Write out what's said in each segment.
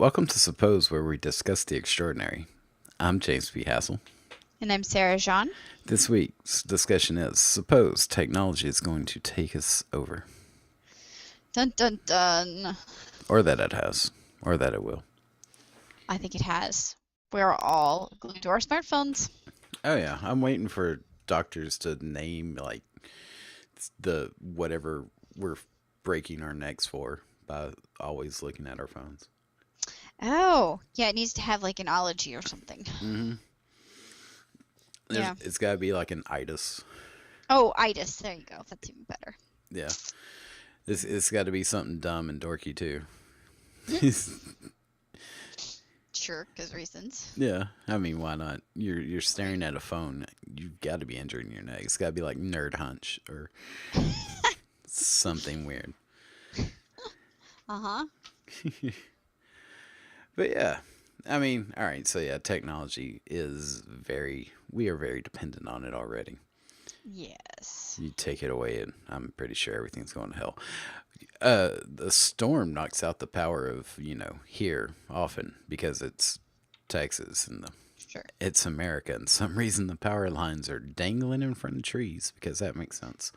Welcome to Suppose, where we discuss the extraordinary. I'm James B. Hassell. And I'm Sarah Jaune. This week's discussion is Suppose technology is going to take us over. Dun dun dun. Or that it has. Or that it will. I think it has. We're all glued to our smartphones. Oh, yeah. I'm waiting for doctors to name, the whatever we're breaking our necks for by always looking at our phones. Oh, yeah, it needs to have like an ology or something. Mm-hmm. Yeah. It's got to be like an itis. Oh, itis. There you go. That's even better. Yeah. It's got to be something dumb and dorky, too. Sure, because reasons. Yeah, I mean, why not? You're staring at a phone. You've got to be injuring your neck. It's got to be like nerd hunch or something weird. Uh-huh. But yeah, I mean, all right. So yeah, technology we are very dependent on it already. Yes. You take it away, and I'm pretty sure everything's going to hell. The storm knocks out the power of here often because it's Texas and Sure. it's America, and some reason the power lines are dangling in front of trees because that makes sense.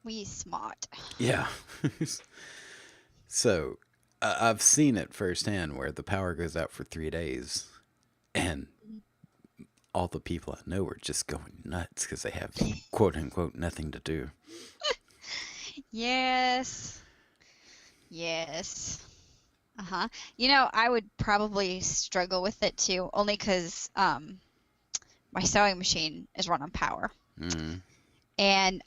We smart. Yeah. So I've seen it firsthand where the power goes out for 3 days, and all the people I know are just going nuts because they have quote unquote nothing to do. Yes. Yes. Uh-huh. I would probably struggle with it too, only because my sewing machine is run on power. Mm. And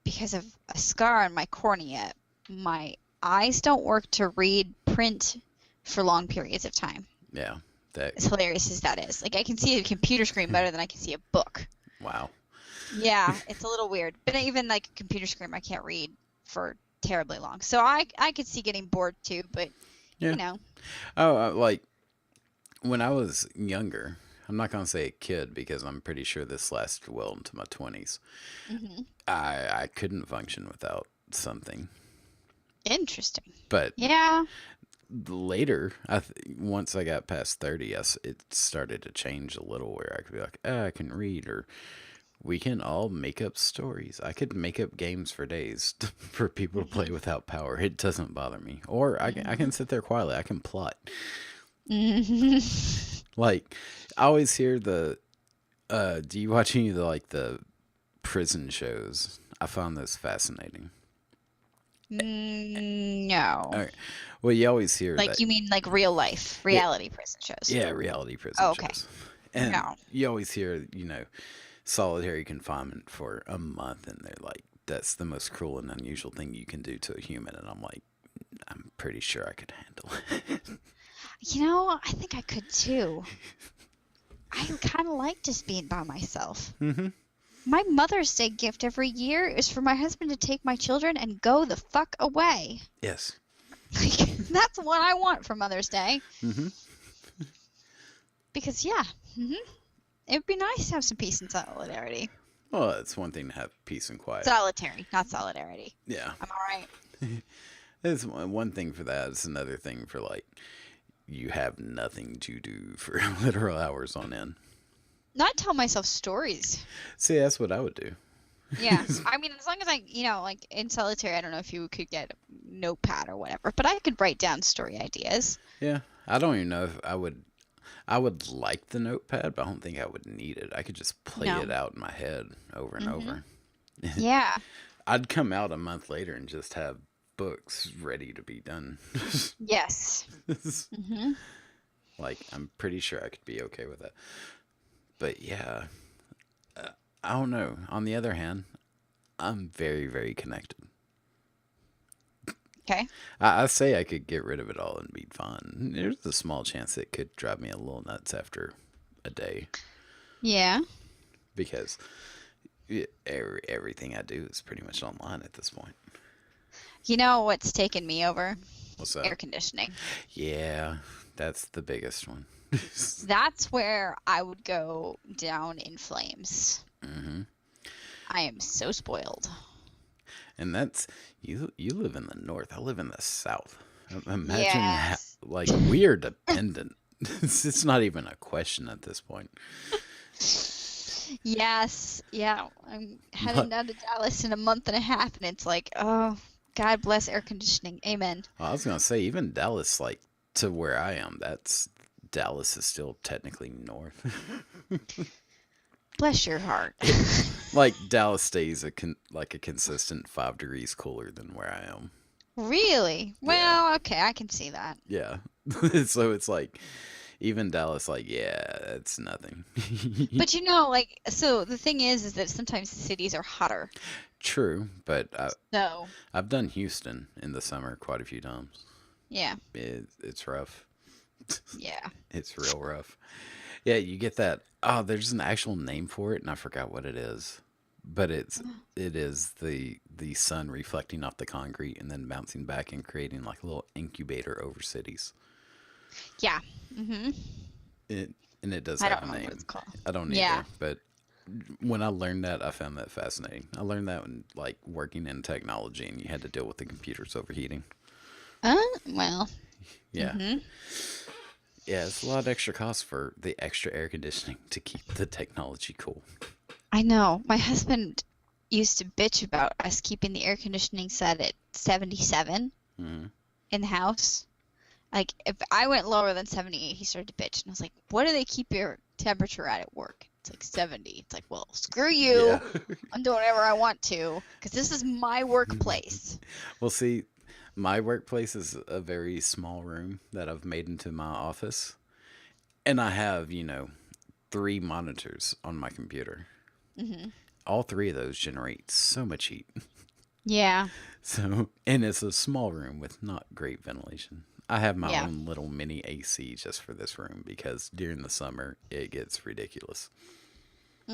because of a scar on my cornea, my eyes don't work to read print for long periods of time. Yeah. As hilarious as that is. Like, I can see a computer screen better than I can see a book. Wow. Yeah, it's a little weird. But even like a computer screen, I can't read for terribly long. So I could see getting bored too, but Yeah. Oh, like when I was younger, I'm not going to say a kid because I'm pretty sure this lasted well into my 20s. Mm-hmm. I couldn't function without something. Interesting. But yeah, later, once I got past 30, yes, it started to change a little where I could be like, I can read, or we can all make up stories. I could make up games for days for people to play without power. It doesn't bother me. Or I can sit there quietly. I can plot. Like, I always hear do you watch any of the prison shows? I found those fascinating. No. Okay. Well, you always hear like that. You mean like real life, reality prison shows? Yeah, reality prison okay. shows. And no. You always hear, solitary confinement for a month, and they're like, that's the most cruel and unusual thing you can do to a human. And I'm like, I'm pretty sure I could handle it. I think I could too. I kind of like just being by myself. Mm-hmm. My Mother's Day gift every year is for my husband to take my children and go the fuck away. Yes. That's what I want for Mother's Day. Mm-hmm. Because, yeah, it would be nice to have some peace and solidarity. Well, it's one thing to have peace and quiet. Solitary, not solidarity. Yeah. Am I right? It's one thing for that. It's another thing for, you have nothing to do for literal hours on end. Not tell myself stories. See, that's what I would do. Yeah. I mean, as long as I, like in solitary, I don't know if you could get a notepad or whatever, but I could write down story ideas. Yeah. I don't even know if I would like the notepad, but I don't think I would need it. I could just play it out in my head over and over. Yeah. I'd come out a month later and just have books ready to be done. Yes. I'm pretty sure I could be okay with that. But yeah, I don't know. On the other hand, I'm very, very connected. Okay. I say I could get rid of it all and be fine. There's a small chance it could drive me a little nuts after a day. Yeah. Because everything I do is pretty much online at this point. You know what's taken me over? What's that? Air conditioning. Yeah, that's the biggest one. That's where I would go down in flames. Mm-hmm. I am so spoiled. And that's you live in the north. I live in the south. Imagine Yes. like we are dependent. It's not even a question at this point. Yes. Yeah. I'm heading But down to Dallas in a month and a half, and it's like, oh, God bless air conditioning. Amen. I was gonna say even Dallas, like to where I am, that's Dallas is still technically north. Bless your heart. it like Dallas stays like a consistent 5 degrees cooler than where I am. Really? Yeah, Well, okay, I can see that. yeah. So it's like even Dallas, like yeah, it's nothing. But like, so the thing is that sometimes the cities are hotter. True, but So, I've done Houston in the summer quite a few times. yeah, It's rough. yeah. It's real rough. Yeah, you get that. Oh, there's an actual name for it, and I forgot what it is. But it is the sun reflecting off the concrete and then bouncing back and creating like a little incubator over cities. Yeah. Mm-hmm. It and it does I have don't a remember what it's name. called. I don't Yeah. either, but when I learned that, I found that fascinating. I learned that when like working in technology, and you had to deal with the computers overheating. Well. Yeah, Mm-hmm. yeah, it's a lot of extra cost for the extra air conditioning to keep the technology cool. I know. My husband used to bitch about us keeping the air conditioning set at 77 Hmm. in the house. Like, if I went lower than 78, he started to bitch. And I was like, what do they keep your temperature at work? It's like 70. It's like, well, screw Yeah. you. I'm doing whatever I want to because this is my workplace. Well, see, my workplace is a very small room that I've made into my office. And I have, 3 monitors on my computer. Hmm. All 3 of those generate so much heat. Yeah. So, and it's a small room with not great ventilation. I have my Yeah. own little mini AC just for this room because during the summer it gets ridiculous. I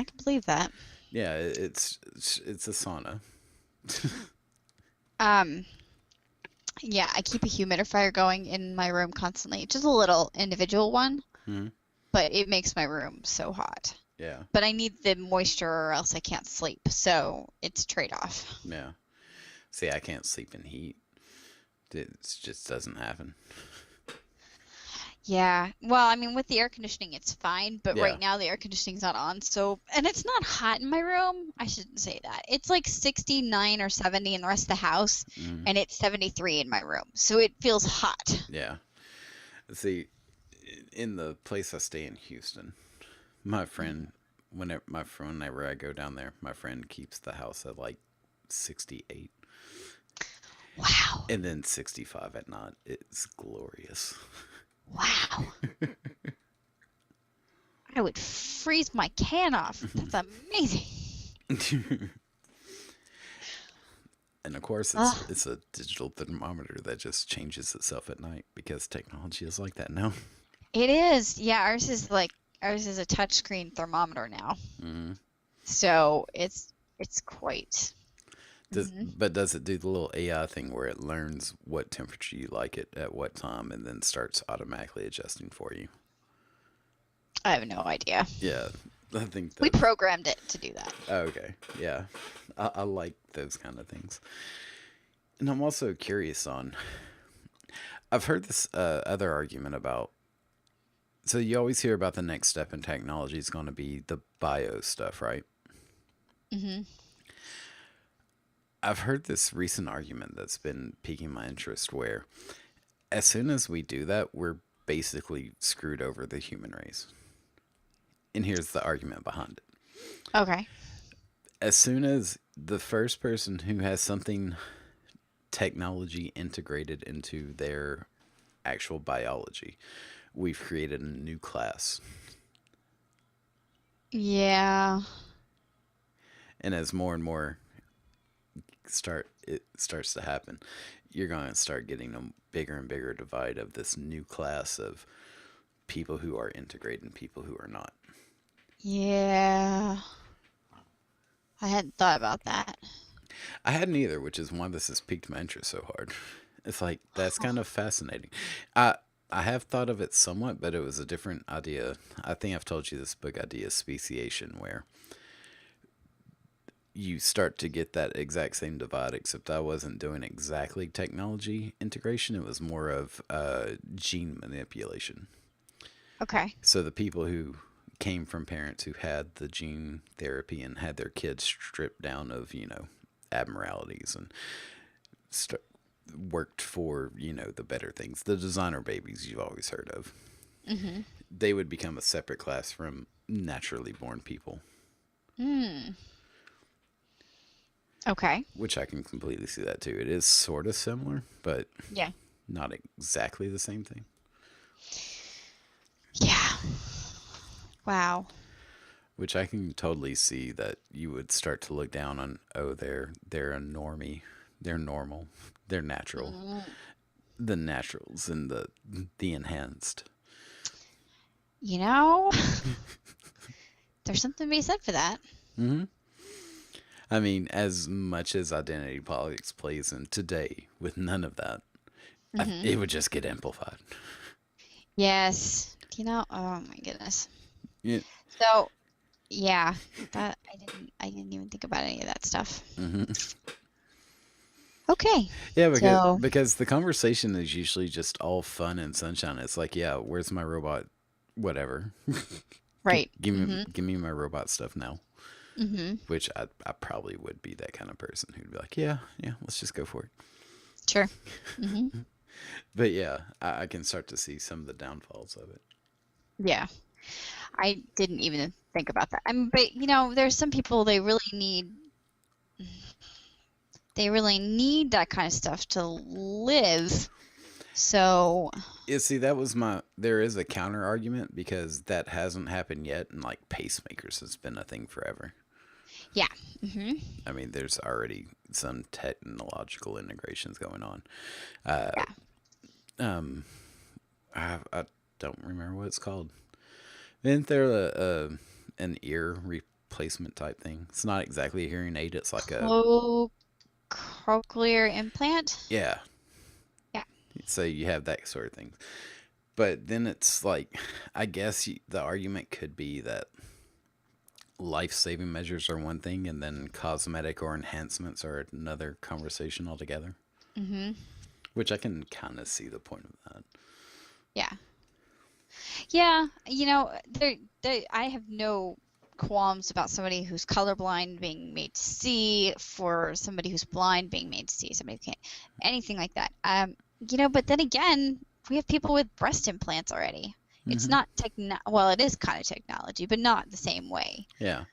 can believe that. Yeah, it's a sauna. Um, yeah, I keep a humidifier going in my room constantly. Just a little individual one, Hmm. but it makes my room so hot. Yeah, But I need the moisture or else I can't sleep. So it's a trade-off. yeah. See, I can't sleep in heat. It just doesn't happen. Yeah. Well, I mean, with the air conditioning, it's fine, but Yeah. right now the air conditioning's not on. So, and it's not hot in my room. I shouldn't say that. It's like 69 or 70 in the rest of the house, Hmm. and it's 73 in my room. So it feels hot. Yeah. See, in the place I stay in Houston, my friend, whenever I go down there, my friend keeps the house at like 68, Wow. and then 65 at night. It's glorious. Wow. I would freeze my can off. That's amazing. And of course, it's Ugh. it's a digital thermometer that just changes itself at night because technology is like that now. It is. Yeah, ours is a touchscreen thermometer now. Hmm. So it's quite. Hmm. But does it do the little AI thing where it learns what temperature you like it at what time and then starts automatically adjusting for you? I have no idea. Yeah, I think We that's programmed it to do that. okay. Yeah, I like those kind of things. And I'm also curious on. I've heard this other argument about. So you always hear about the next step in technology is going to be the bio stuff, right? Hmm. I've heard this recent argument that's been piquing my interest where as soon as we do that, we're basically screwed over the human race. And here's the argument behind it. Okay. As soon as the first person who has something technology integrated into their actual biology, we've created a new class. Yeah. And as more and more it starts to happen, you're going to start getting a bigger and bigger divide of this new class of people who are integrated and people who are not. Yeah. I hadn't thought about that. I hadn't either, which is why this has piqued my interest so hard. It's like that's kind of fascinating. I I have thought of it somewhat, but it was a different idea. I think I've told you this book idea, speciation, where you start to get that exact same divide, except I wasn't doing exactly technology integration. It was more of gene manipulation. Okay. So the people who came from parents who had the gene therapy and had their kids stripped down of, abnormalities and st- worked for, the better things, the designer babies you've always heard of, Mhm. they would become a separate class from naturally born people, Hmm. Okay. which I can completely see that too. It is sort of similar, but Yeah. not exactly the same thing. Yeah. Wow. Which I can totally see that you would start to look down on. Oh, they're a normie, they're normal, they're natural, Mm. the naturals and the enhanced. You know, there's something to be said for that. Hmm. I mean, as much as identity politics plays in today, with none of that, Mhm. it would just get amplified. Yes. Oh my goodness. Yeah. So, yeah, that I didn't even think about any of that stuff. Hmm. Okay. Yeah, because So, because the conversation is usually just all fun and sunshine. It's like, yeah, where's my robot? Whatever. right. Give me Mhm. give me my robot stuff now. Mhm. Which I probably would be that kind of person who'd be like, yeah, yeah, let's just go for it. Sure. Mhm. But yeah, I can start to see some of the downfalls of it. Yeah. I didn't even think about that. I mean, but there's some people they really need that kind of stuff to live. So, Yeah, see, there is a counter argument because that hasn't happened yet, and like pacemakers has been a thing forever. yeah. Mhm. I mean, there's already some technological integrations going on. Uh, Yeah. um, I don't remember what it's called. Isn't there an ear replacement type thing? It's not exactly a hearing aid. It's like a Cochlear implant? yeah. Yeah. So you have that sort of thing. But then it's like, I guess the argument could be that life saving measures are one thing, and then cosmetic or enhancements are another conversation altogether. Mhm. Which I can kind of see the point of that. Yeah. Yeah, I have no qualms about somebody who's colorblind being made to see, for somebody who's blind being made to see, somebody who can't, anything like that. But then again, we have people with breast implants already. It's Hmm. not well, it is kind of technology, but not the same way. Yeah.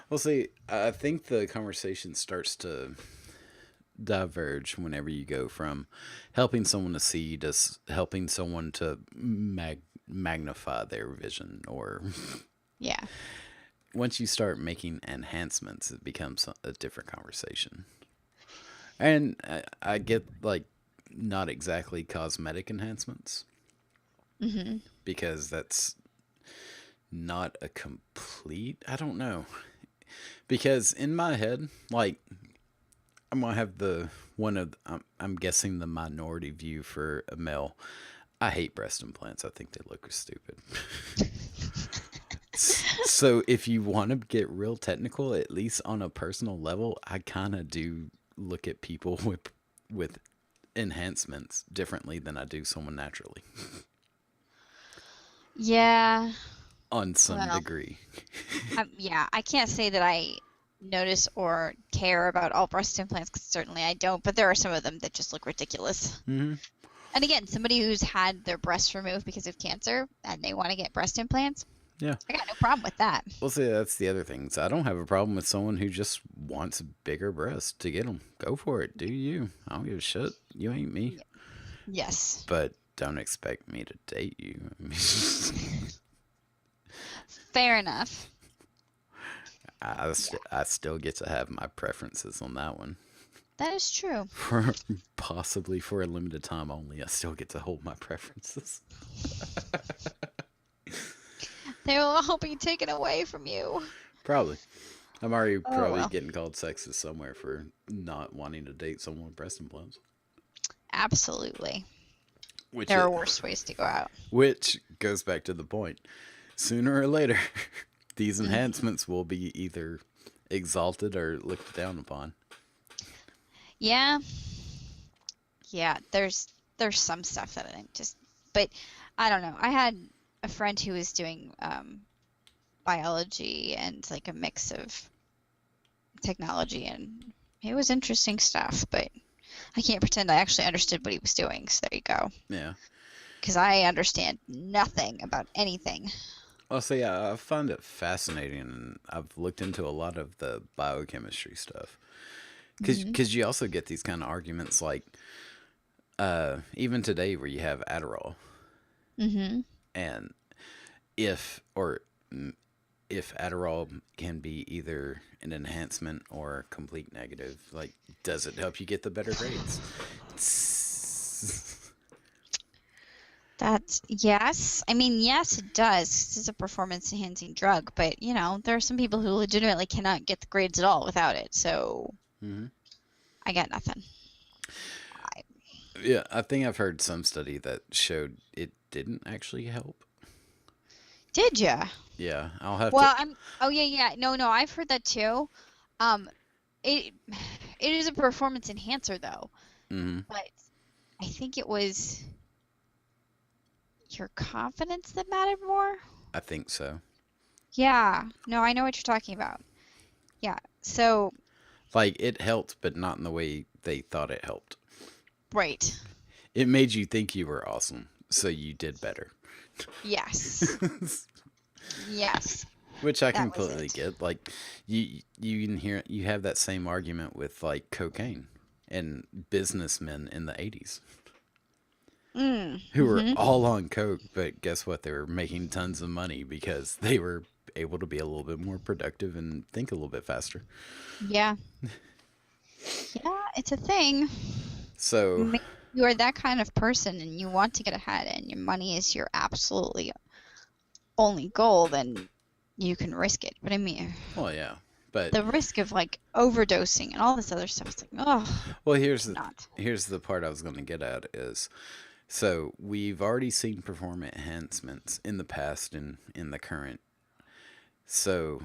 Well, see, I think the conversation starts to diverge whenever you go from helping someone to see to helping someone to magnify their vision, or Yeah. once you start making enhancements, it becomes a different conversation. And I get like not exactly cosmetic enhancements Mhm. because that's not a complete. I don't know. Because in my head, like, I'm gonna have the one of I'm guessing the minority view for a male. I hate breast implants. I think they look stupid. So if you want to get real technical, at least on a personal level, I kind of do look at people with enhancements differently than I do someone naturally, Yeah. on some Well, degree. yeah, I can't say that I notice or care about all breast implants, 'cause certainly I don't, but there are some of them that just look ridiculous. Hmm. And again, somebody who's had their breasts removed because of cancer and they want to get breast implants, Yeah. I got no problem with that. Well, see, that's the other thing. So I don't have a problem with someone who just wants bigger breasts to get them. Go for it. Do you? I don't give a shit. You ain't me. Yeah. Yes. But don't expect me to date you. Fair enough. Yeah, I still get to have my preferences on that one. that is true. For possibly for a limited time only, I still get to hold my preferences. They will all be taken away from you. Probably. I'm already Oh probably well. getting called sexist somewhere for not wanting to date someone with breast implants. Absolutely. Which There it, are worse ways to go out. which goes back to the point. Sooner or later, these Mhm. enhancements will be either exalted or looked down upon. Yeah, yeah. There's some stuff that I just, but I don't know. I had a friend who was doing biology and like a mix of technology, and it was interesting stuff. But I can't pretend I actually understood what he was doing. So there you go. Yeah. Because I understand nothing about anything. Well, so yeah, I find it fascinating, and I've looked into a lot of the biochemistry stuff. Hmm. Because you also get these kind of arguments like, even today where you have Adderall, Hmm. and if or if Adderall can be either an enhancement or a complete negative, like, does it help you get the better grades? That's yes. I mean, yes, it does. This is a performance enhancing drug, but there are some people who legitimately cannot get the grades at all without it. So Hmm. I got nothing. I, Yeah, I think I've heard some study that showed it didn't actually help. did ya? Yeah, I'll have to. Well, I'm. Oh yeah, yeah. No, no, I've heard that too. Um, it it is a performance enhancer though, Hmm. but I think it was your confidence that mattered more. I think so. Yeah. No, I know what you're talking about. Yeah. So Like, it helped, but not in the way they thought it helped. right. It made you think you were awesome, so you did better. Yes. Yes. Which I That was completely it. get. Like, you can hear you have that same argument with like cocaine and businessmen in the 80s Mm. who were Mhm. all on coke, but guess what? They were making tons of money because they were able to be a little bit more productive and think a little bit faster. Yeah. Yeah, it's a thing. So, Maybe you are that kind of person and you want to get ahead and your money is your absolutely only goal, then you can risk it. But I mean, well, yeah, but the risk of like overdosing and all this other stuff is like, oh, well, not. here's the part I was going to get at is, so we've already seen performance enhancements in the past and in the current. So,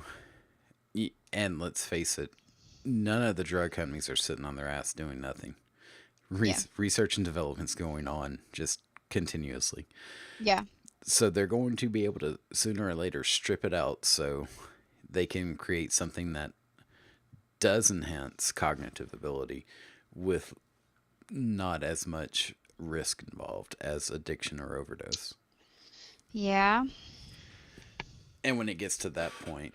and let's face it, none of the drug companies are sitting on their ass doing nothing. Yeah. Research and development's going on just continuously. Yeah. So they're going to be able to sooner or later strip it out so they can create something that does enhance cognitive ability with not as much risk involved as addiction or overdose. Yeah. And when it gets to that point,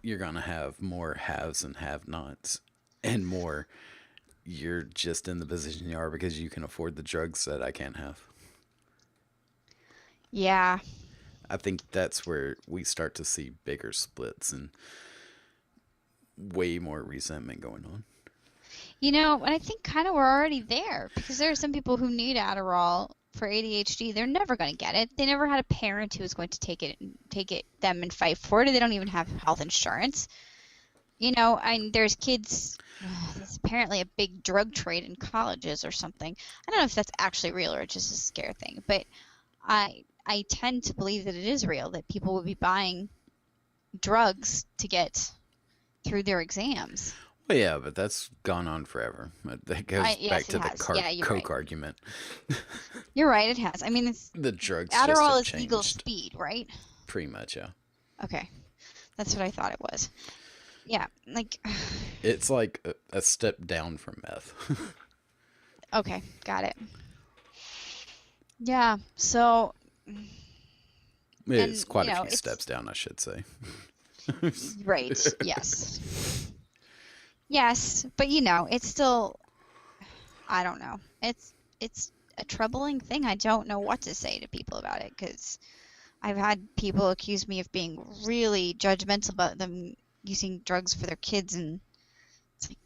you're going to have more haves and have nots, and more you're just in the position you are because you can afford the drugs that I can't have. Yeah. I think that's where we start to see bigger splits and way more resentment going on. And I think kind of we're already there because there are some people who need Adderall for ADHD. They're never going to get it. They never had a parent who was going to take it them and fight for it. They don't even have health insurance. And there's kids. There's apparently a big drug trade in colleges or something. I don't know if that's actually real or just a scare thing, but I tend to believe that it is real, that people would be buying drugs to get through their exams. Well, yeah, but that's gone on forever. That goes back Yes, it to the has. Yeah, you're right. Coke argument. You're right, it has. I mean, The drugs just Adderall have is legal changed. speed, right? Pretty much, yeah. Okay, that's what I thought it was. Yeah, like, It's like a step down from meth. okay, got it. Yeah, so, It's and, quite a few it's steps down, I should say. right, yes. Yes, but, it's still, I don't know. It's a troubling thing. I don't know what to say to people about it because I've had people accuse me of being really judgmental about them using drugs for their kids, and it's like,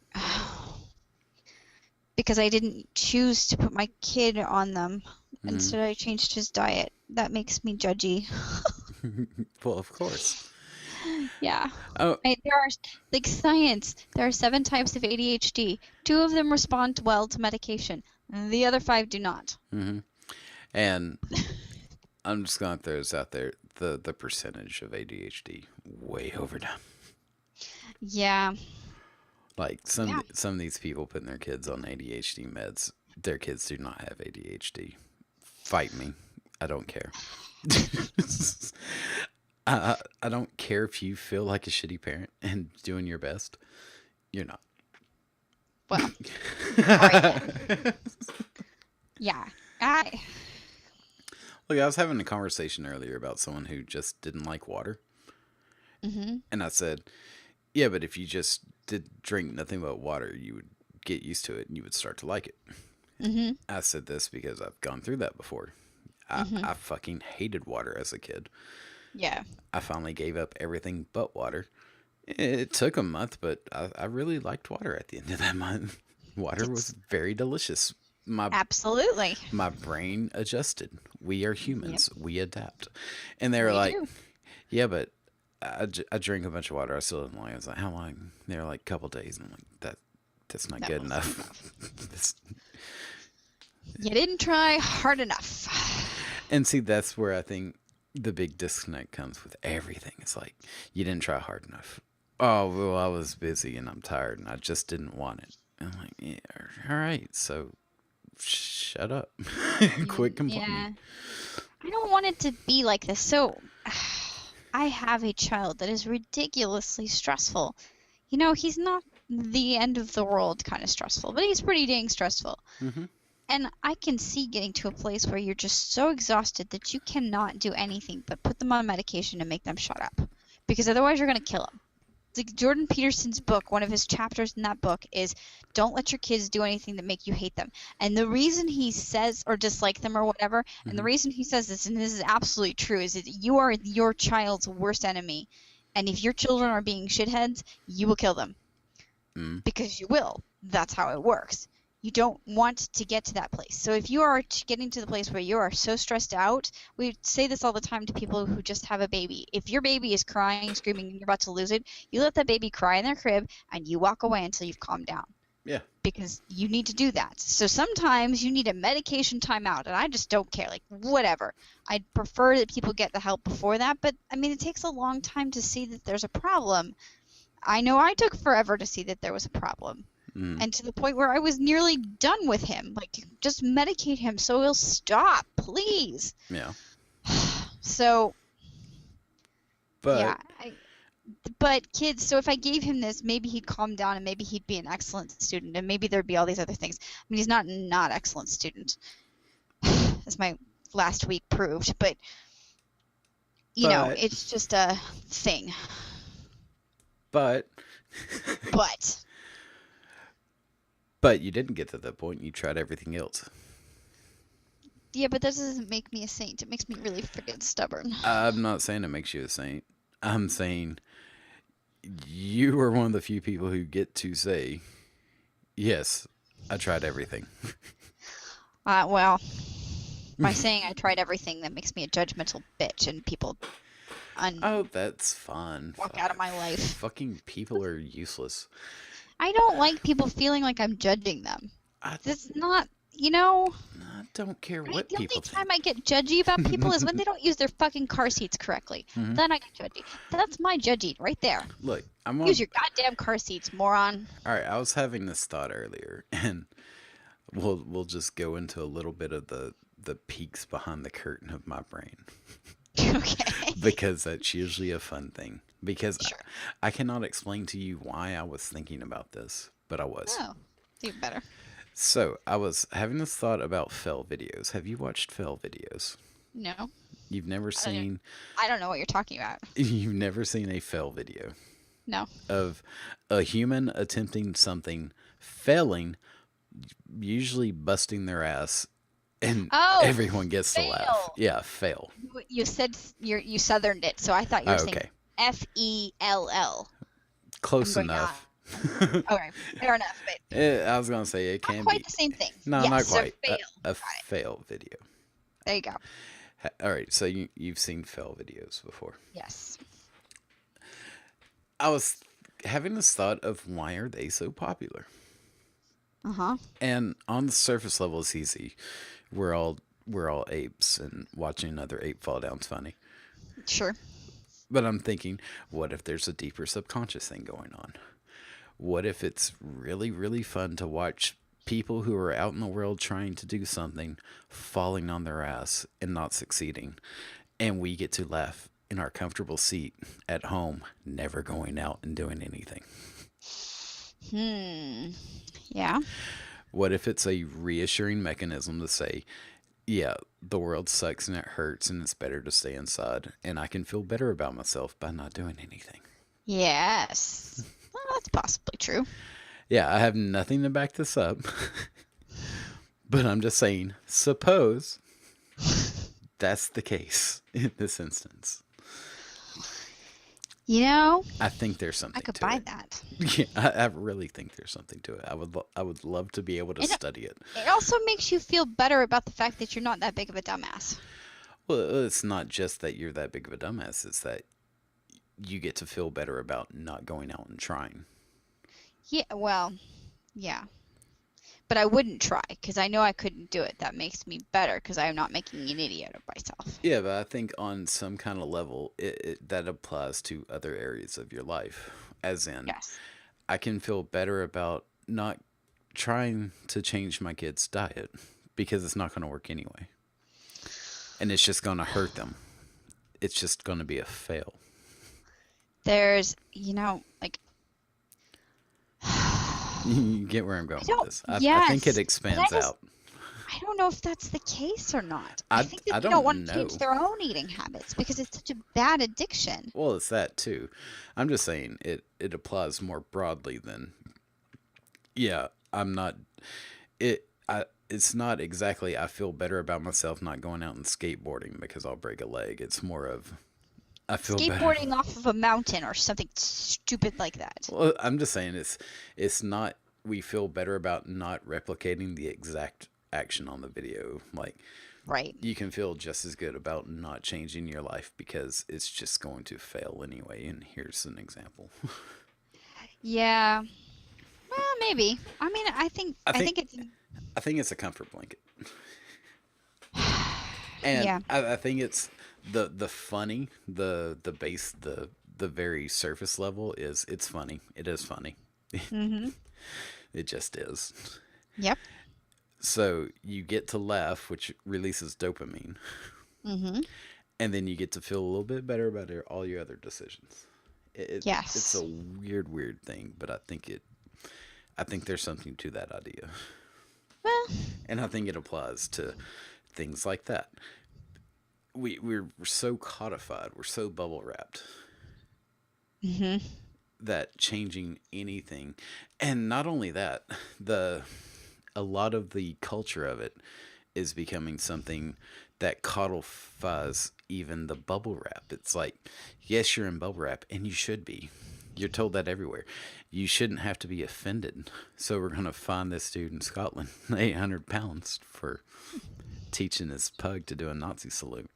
because I didn't choose to put my kid on them. Hmm. Instead, I changed his diet. That makes me judgy. Well, of course. Yeah. Oh, There are, like science, there are 7 types of ADHD. 2 of them respond well to medication. The other 5 do not. hmm. And I'm just gonna throw this out there: the percentage of ADHD way overdone. Yeah. Like Yeah. some of these people putting their kids on ADHD meds, their kids do not have ADHD. Fight me. I don't care. I don't care if you feel like a shitty parent and doing your best. You're not. Well, all right then. Yeah. I. Look, I was having a conversation earlier about someone who just didn't like water, Mhm. and I said, "Yeah, but if you just did drink nothing but water, you would get used to it and you would start to like it." Mhm. I said this because I've gone through that before. Mhm. I fucking hated water as a kid. Yeah. I finally gave up everything but water. It took a month, but I really liked water at the end of that month. Water It's was very delicious. My absolutely. my brain adjusted. We are Yep. humans. We adapt. And they were We like, do. yeah, but I drink a bunch of water. I still didn't like it. I was like, how long? They were like, a couple days. And I'm like, that's not That good wasn't enough. enough. This- You didn't try hard enough. and see, that's where I think the big disconnect comes with everything. It's like, you didn't try hard enough. Oh, well, I was busy and I'm tired and I just didn't want it. And I'm like, yeah, all right, so shut up. Quit complaining. Yeah. I don't want it to be like this. So, I have a child that is ridiculously stressful. He's not the end of the world kind of stressful, but he's pretty dang stressful. Hmm. And I can see getting to a place where you're just so exhausted that you cannot do anything but put them on medication and make them shut up. Because otherwise, you're going to kill them. Like Jordan Peterson's book, one of his chapters in that book is don't let your kids do anything that make you hate them. And the reason he says or dislike them or whatever, and the Hmm. reason he says this, and this is absolutely true, is that you are your child's worst enemy. And if your children are being shitheads, you will kill them Mm. because you will. That's how it works. You don't want to get to that place. So if you are getting to the place where you are so stressed out, we say this all the time to people who just have a baby. If your baby is crying, screaming, and you're about to lose it, you let that baby cry in their crib and you walk away until you've calmed down Yeah. because you need to do that. So sometimes you need a medication timeout, and I just don't care. Like, whatever. I'd prefer that people get the help before that, but I mean, it takes a long time to see that there's a problem. I know I took forever to see that there was a problem. Mm. And to the point where I was nearly done with him. Like, just medicate him so he'll stop, please. Yeah. So, But yeah. But kids, so if I gave him this, maybe he'd calm down and maybe he'd be an excellent student and maybe there'd be all these other things. I mean, he's not excellent student, as my last week proved, but but it's just a thing. but But but you didn't get to that point. You tried everything else. yeah, but that doesn't make me a saint. It makes me really freaking stubborn. I'm not saying it makes you a saint. I'm saying you are one of the few people who get to say, "Yes, I tried everything." Well, by saying I tried everything, that makes me a judgmental bitch, and people Oh, that's fun. walk out of my life. Fucking people are useless. I don't like people feeling like I'm judging them. I, That's not, I don't care right? what The only people time think. I get judgy about people is when they don't use their fucking car seats correctly. Mhm. Then I get judgy. That's my judging right there. Look, I'm on. Use your goddamn car seats, moron. All right, I was having this thought earlier, and we'll just go into a little bit of the peeks behind the curtain of my brain Okay. because that's usually a fun thing. Because Sure. I cannot explain to you why I was thinking about this, but I was. Oh, even better. So I was having this thought about fail videos. Have you watched fail videos? No, You've never I don't, even- seen I don't know what you're talking about. you've never seen a fail video No. of a human attempting something, failing, usually busting their ass, and Oh, everyone gets to laugh. fail. Yeah, fail. You said you southerned it, so I thought you Oh, were saying okay. FELL. Close going, enough. Okay, fair enough, but I was gonna say it not can quite be. the same thing. No, Yes, not so quite. fail. A Got it. fail video. There you go. All right, so you've seen fail videos before. Yes. I was having this thought of why are they so popular? Uh-huh. And on the surface level, it's easy. We're all apes, and watching another ape fall down's funny. Sure. But I'm thinking, what if there's a deeper subconscious thing going on? What if it's really, really fun to watch people who are out in the world trying to do something falling on their ass and not succeeding? And we get to laugh in our comfortable seat at home, never going out and doing anything. Hmm. Yeah. What if it's a reassuring mechanism to say, yeah, the world sucks and it hurts and it's better to stay inside and I can feel better about myself by not doing anything? Yes. Well, that's possibly true. Yeah, I have nothing to back this up, but I'm just saying, suppose that's the case in this instance. You know, I think there's I something could to buy it. that. Yeah, I really think there's something to it. I would love to be able to And study it. it also makes you feel better about the fact that you're not that big of a dumbass. Well, it's not just that you're that big of a dumbass, it's that you get to feel better about not going out and trying. Yeah, well, yeah. But I wouldn't try because I know I couldn't do it. That makes me better because I'm not making an idiot of myself. Yeah, but I think on some kind of level, that applies to other areas of your life. As in, Yes. I can feel better about not trying to change my kids' diet because it's not going to work anyway. And it's just going to hurt them. It's just going to be a fail. There's, like, You get where I'm going with this. I think it yes, but expands out. I don't know if that's the case or not. I I, think I that they don't don't want to know. change their own eating habits because it's such a bad addiction. Well, it's that too. I'm just saying it applies more broadly than, yeah, I'm not, it's not exactly I feel better about myself not going out and skateboarding because I'll break a leg. It's more of I feel better. Skateboarding off of a mountain or something stupid like that. Well, I'm just saying it's not we feel better about not replicating the exact action on the video. Like Right. you can feel just as good about not changing your life because it's just going to fail anyway. And here's an example. Yeah. Well, maybe. I mean, I I think think it's I think it's a comfort blanket. And yeah. I think it's the funny, the base, the very surface level is it's funny. It is funny. Mhm. It just is. Yep. So you get to laugh, which releases dopamine, Mhm. and then you get to feel a little bit better about all your other decisions. It's Yes. a weird thing, but I think there's something to that idea, Well, and I think it applies to things like that. We're so codified, we're so bubble wrapped mhm. that changing anything, and not only that, the a lot of the culture of it is becoming something that codifies even the bubble wrap. It's like, yes, you're in bubble wrap, and you should be. You're told that everywhere. You shouldn't have to be offended. So we're gonna find this dude in Scotland, 800 pounds, for teaching his pug to do a Nazi salute.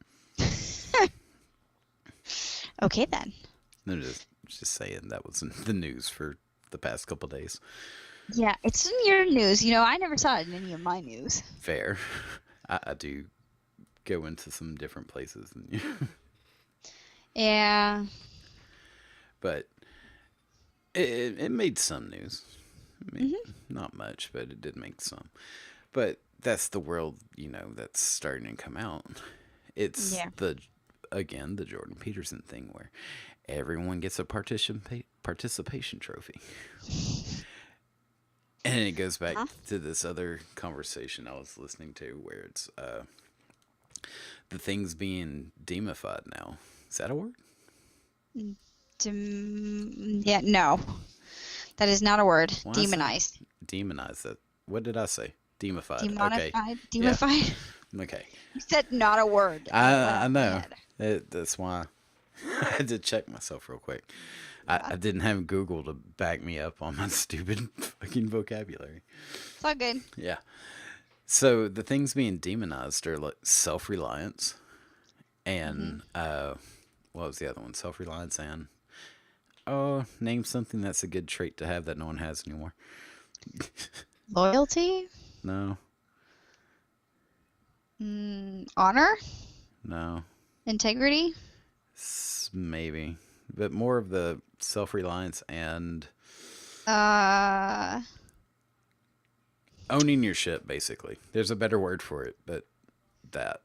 Okay then. I'm just saying that was in the news for the past couple days. Yeah, it's in your news. I never saw it in any of my news. Fair. I do go into some different places than you. Yeah. But it made some news. I mean, Mhm. not much, but it did make some. But that's the world, that's starting to come out. It's Yeah. again, the Jordan Peterson thing where everyone gets a participation trophy. And it goes back Huh? to this other conversation I was listening to where it's the things being demified now. Is that a word? Yeah, no. That is not a word. Why is that? Demonized. Demonized. That. What did I say? Demified. Okay. Demonified? Yeah. Demified? Okay. You said not a word. I know. Head. That's why I had to check myself real quick. Yeah. I didn't have Google to back me up on my stupid fucking vocabulary. It's all good. Yeah. So the things being demonized are like self-reliance and what was the other one? Self-reliance and name something that's a good trait to have that no one has anymore. Loyalty? No. Honor? No. Integrity? Maybe, but more of the self-reliance and Uh, owning your shit. Basically, there's a better word for it, but that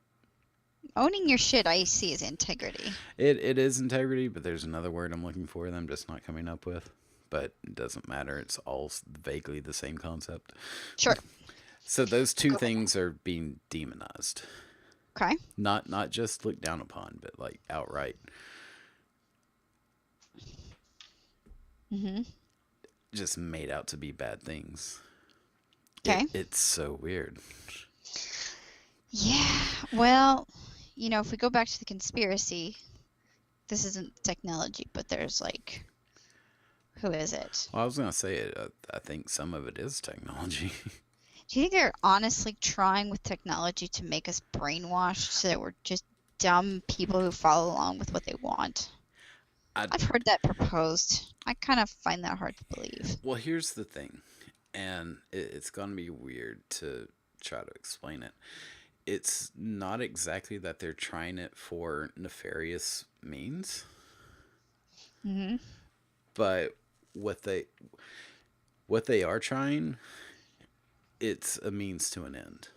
owning your shit I see as integrity. it is integrity. But there's another word I'm looking for that I'm just not coming up with. But it doesn't matter. It's all vaguely the same concept. Sure. So those two Go ahead. things are being demonized. Okay. Not just looked down upon, but like outright Mm-hmm. just made out to be bad things. Okay. It's so weird. Yeah. Well, if we go back to the conspiracy, this isn't technology, but there's like, who is it? Well, I was gonna say it. I think some of it is technology. Do you think they're honestly trying with technology to make us brainwashed so that we're just dumb people who follow along with what they want? I, I've heard that proposed. I kind of find that hard to believe. well, here's the thing, and it's gonna be weird to try to explain it. It's not exactly that they're trying it for nefarious means, Mm-hmm. but what they what they are trying, it's a means to an end.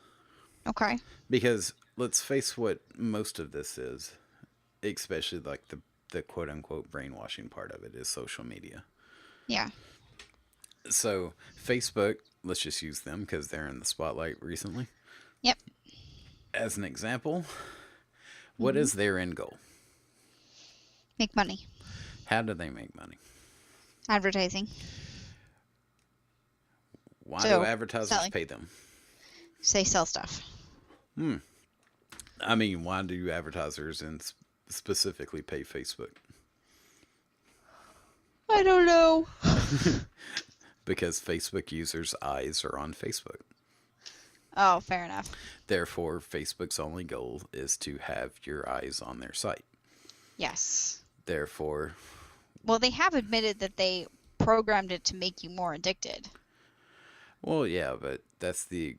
Okay. Because let's face what most of this is, especially like the quote unquote brainwashing part of it is social media. Yeah. So Facebook, let's just use them because they're in the spotlight recently. Yep. As an example, what Mm-hmm. is their end goal? Make money. How do they make money? Advertising. Why do So, advertisers selling. pay them? They sell stuff. I mean, why do advertisers and specifically pay Facebook? I don't know. Because Facebook users' eyes are on Facebook. Oh, fair enough. Therefore, Facebook's only goal is to have your eyes on their site. Yes. Therefore, Well, they have admitted that they programmed it to make you more addicted. well, yeah, but that's the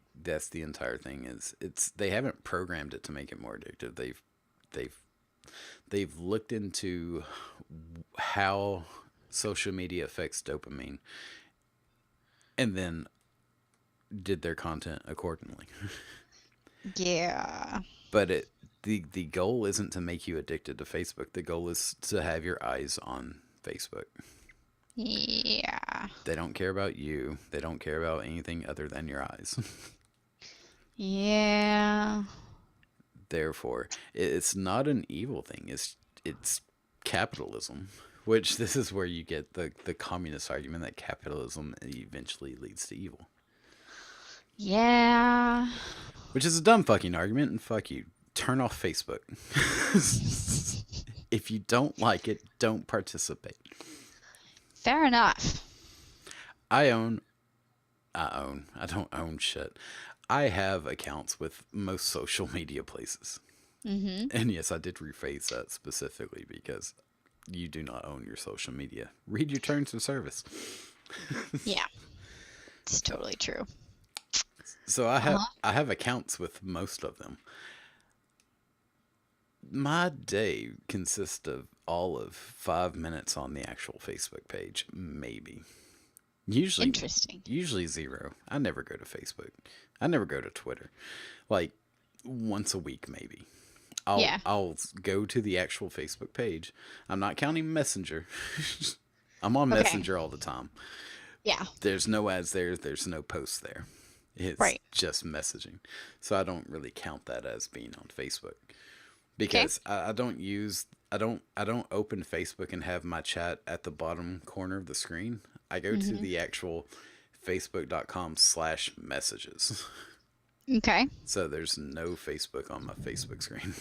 entire thing. Is it's they haven't programmed it to make it more addictive. They've they've looked into how social media affects dopamine, and then did their content accordingly. Yeah. But the goal isn't to make you addicted to Facebook. The goal is to have your eyes on Facebook. Yeah. They don't care about you. They don't care about anything other than your eyes. Yeah. Therefore, it's not an evil thing. It's capitalism. Which this is where you get the communist argument that capitalism eventually leads to evil. Yeah. Which is a dumb fucking argument, and fuck you. Turn off Facebook. If you don't like it, don't participate. Fair enough. I own. I don't own shit. I have accounts with most social media places. Mm-hmm. And yes, I did rephrase that specifically because you do not own your social media. Read your terms of service. Yeah. It's totally true. So I have accounts with most of them. My day consists of all of 5 minutes on the actual Facebook page, maybe. Usually, Interesting. usually zero. I never go to Facebook. I never go to Twitter. Like once a week, maybe. Yeah. I'll go to the actual Facebook page. I'm not counting Messenger. I'm on Okay. Messenger all the time. Yeah. There's no ads there. There's no posts there. It's Right. just messaging. So I don't really count that as being on Facebook because I don't use I don't open Facebook and have my chat at the bottom corner of the screen. I go to the actual facebook.com/messages. Okay. So there's no Facebook on my Facebook screen.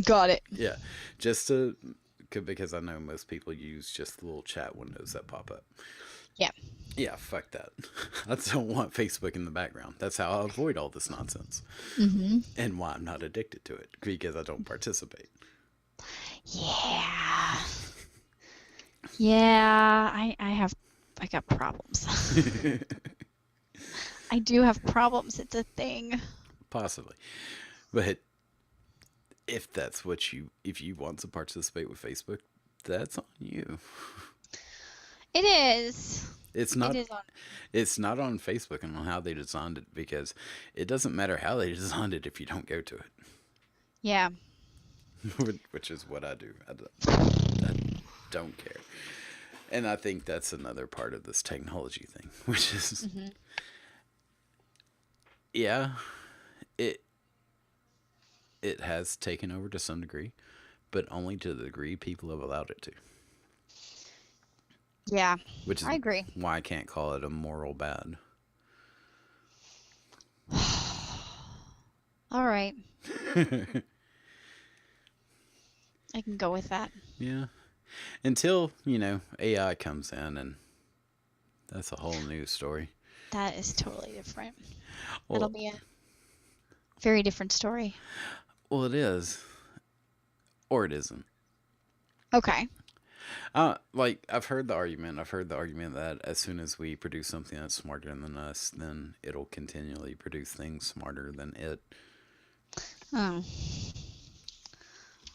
Got it. Yeah, because I know most people use just the little chat windows that pop up. Yeah. Yeah, fuck that. I don't want Facebook in the background. That's how I avoid all this nonsense. Mm-hmm. And why I'm not addicted to it, because I don't participate. Yeah. Yeah. I got problems. I do have problems. It's a thing. Possibly. But If that's what if you want to participate with Facebook, that's on you. It is. It's It not is on. it's not on Facebook and on how they designed it, because it doesn't matter how they designed it if you don't go to Yeah. it, which is what I do. I don't care. And I think that's another part of this technology thing, which is, Hmm. yeah, it it has taken over to some degree, but only to the degree people have allowed it to. Yeah. Which is I agree. why I can't call it a moral bad. All right. I can go with that. Yeah. Until, AI comes in, and that's a whole new story. That is totally different. That'll Well, be a very different story. well, it is, or it isn't. Okay. Like I've heard the argument. I've heard the argument that as soon as we produce something that's smarter than us, then it'll continually produce things smarter than it. Oh.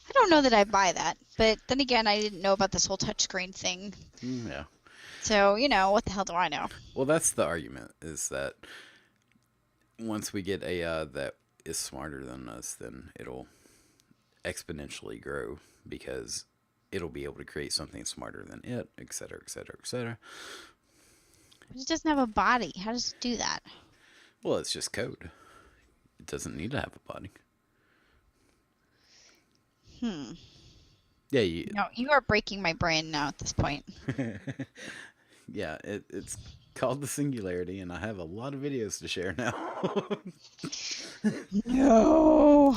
I don't know that I buy that, but then again, I didn't know about this whole touchscreen thing. Yeah. So, what the hell do I know? Well, that's the argument, is that once we get AI that is smarter than us, then it'll exponentially grow, because it'll be able to create something smarter than it, et cetera, et cetera, et cetera. It doesn't have a body. How does it do that? Well, it's just code. It doesn't need to have a body. Hmm. Yeah, you, No, you are breaking my brain now at this point. yeah, it's called the singularity, and I have a lot of videos to share now. No.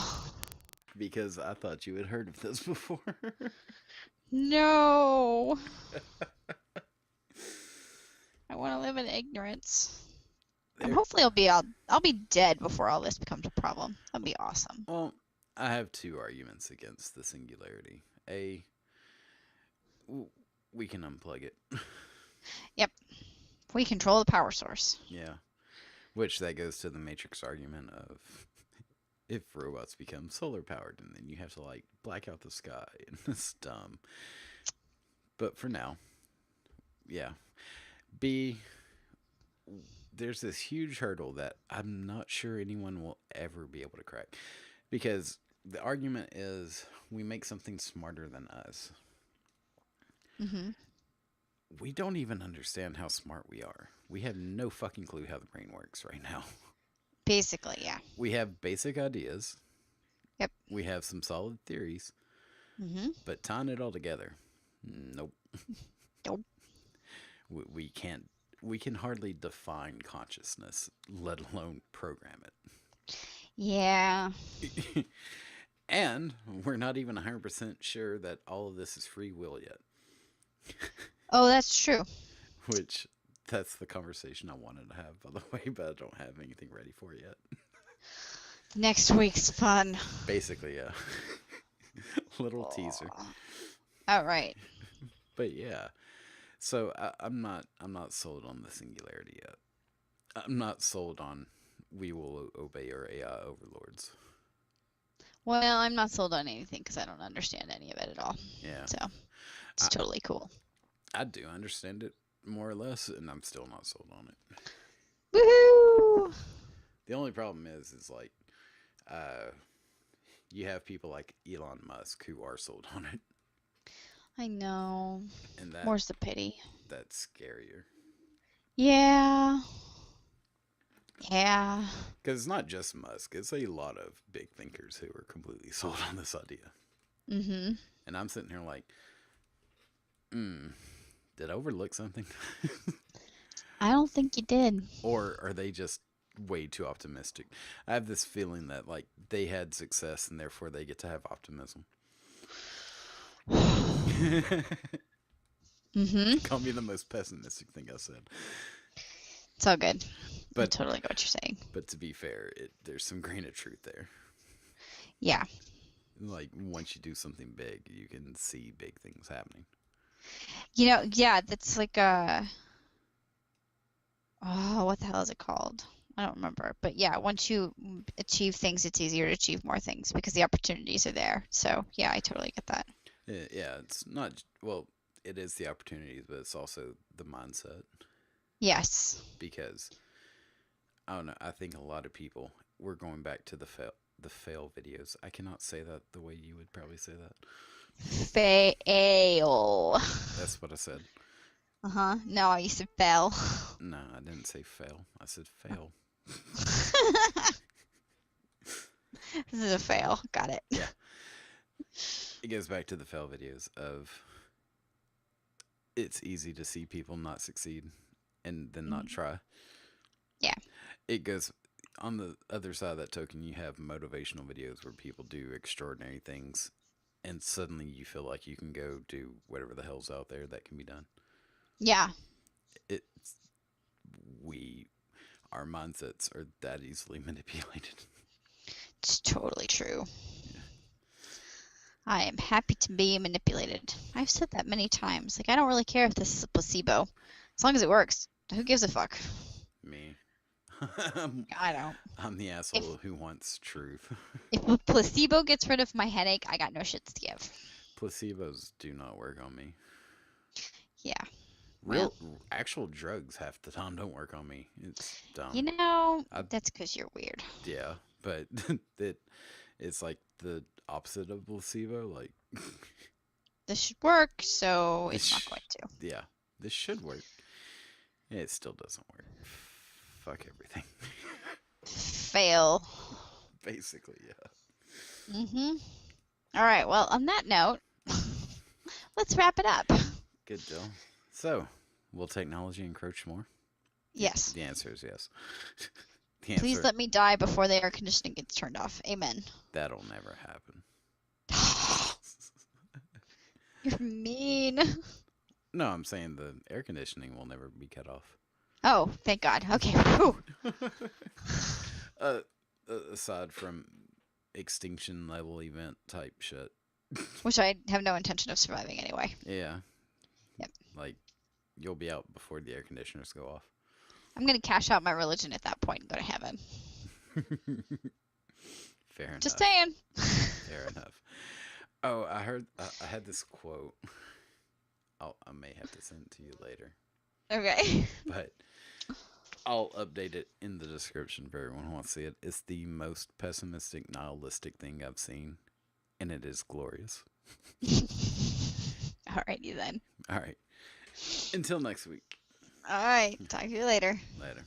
Because I thought you had heard of this before. No. I want to live in ignorance. Hopefully I'll be dead before all this becomes a problem. That'd be awesome. Well, I have two arguments against the singularity. A, we can unplug it. Yep. We control the power source. Yeah. Which that goes to the Matrix argument of, if robots become solar powered, and then you have to like black out the sky, and it's dumb. But for now, yeah. B, there's this huge hurdle that I'm not sure anyone will ever be able to crack. Because the argument is, we make something smarter than us. Hmm. We don't even understand how smart we are. We have no fucking clue how the brain works right now. Basically, yeah. We have basic ideas. Yep. We have some solid theories. Hmm. But tying it all together, nope. Nope. We can't. We can hardly define consciousness, let alone program Yeah. it. And we're not even 100% sure that all of this is free will yet. Oh, that's true. Which, that's the conversation I wanted to have, by the way, but I don't have anything ready for it yet. Next week's fun. Basically, yeah. Little teaser. All right. But yeah. So I'm not sold on the singularity yet. I'm not sold on we will obey our AI overlords. Well, I'm not sold on anything because I don't understand any of it at all. Yeah. So it's totally cool. I do understand it more or less, and I'm still not sold on it. Woohoo! The only problem is like, you have people like Elon Musk who are sold on it, I know. and More's the pity. that's scarier. Yeah. Yeah. Because it's not just Musk; it's a lot of big thinkers who are completely sold on this idea. Mm-hmm. And I'm sitting here like, did I overlook something? I don't think you did. Or are they just way too optimistic? I have this feeling that like they had success and therefore they get to have optimism. Mm-hmm. Call me the most pessimistic thing I said. It's all good. I But totally get what you're saying. but to be fair, there's some grain of truth there. Yeah. Like once you do something big, you can see big things happening. Yeah, that's like oh, what the hell is it called? I don't remember. But yeah, once you achieve things, it's easier to achieve more things because the opportunities are there. So yeah, I totally get that. Yeah, it's not, well, it is the opportunities, but it's also the mindset. Yes. Because I don't know, I think a lot of people, we're going back to the fail videos. I cannot say that the way you would probably say that. Fail. That's what I said. Uh-huh. No, you said fail. No, I didn't say fail. I said fail. This is a fail. Got it. Yeah. It goes back to the fail videos of it's easy to see people not succeed and then not Mhm. try. Yeah. It goes on the other side of that token, you have motivational videos where people do extraordinary things and suddenly you feel like you can go do whatever the hell's out there that can be done. Yeah. It's we our mindsets are that easily manipulated. It's totally true. Yeah. I am happy to be manipulated. I've said that many times. Like, I don't really care if this is a placebo. As long as it works. Who gives a fuck? Me. I don't. I'm the If asshole who wants truth. if a placebo gets rid of my headache, I got no shits to give. Placebos do not work on me. Yeah. Well, Real actual drugs half the time don't work on me. It's you dumb. know, I that's because you're weird. Yeah, but it's like the opposite of placebo. Like This should work, so this, it's not going to. yeah, this should work. It still doesn't work. Fuck everything. Fail. Basically, yeah. Mm-hmm. All right. Well, on that note, let's wrap it up. Good deal. So, will technology encroach more? Yes. The answer is yes. The Please answer let me die before the air conditioning gets turned off. Amen. that'll never happen. You're mean. No, I'm saying the air conditioning will never be cut off. Oh, thank God. Okay. Whew. uh, aside from extinction level event type shit. Which I have no intention of surviving anyway. Yeah. Yep. Like, you'll be out before the air conditioners go off. I'm gonna cash out my religion at that point and go to heaven. Fair enough. Just saying. Fair enough. Oh, I heard. I had this quote. I may have to send it to you later, Okay. but I'll update it in the description if everyone wants to see it. It's the most pessimistic, nihilistic thing I've seen, and it is glorious. Alrighty then. All right. Until next week. Alright. Talk to you later. Later.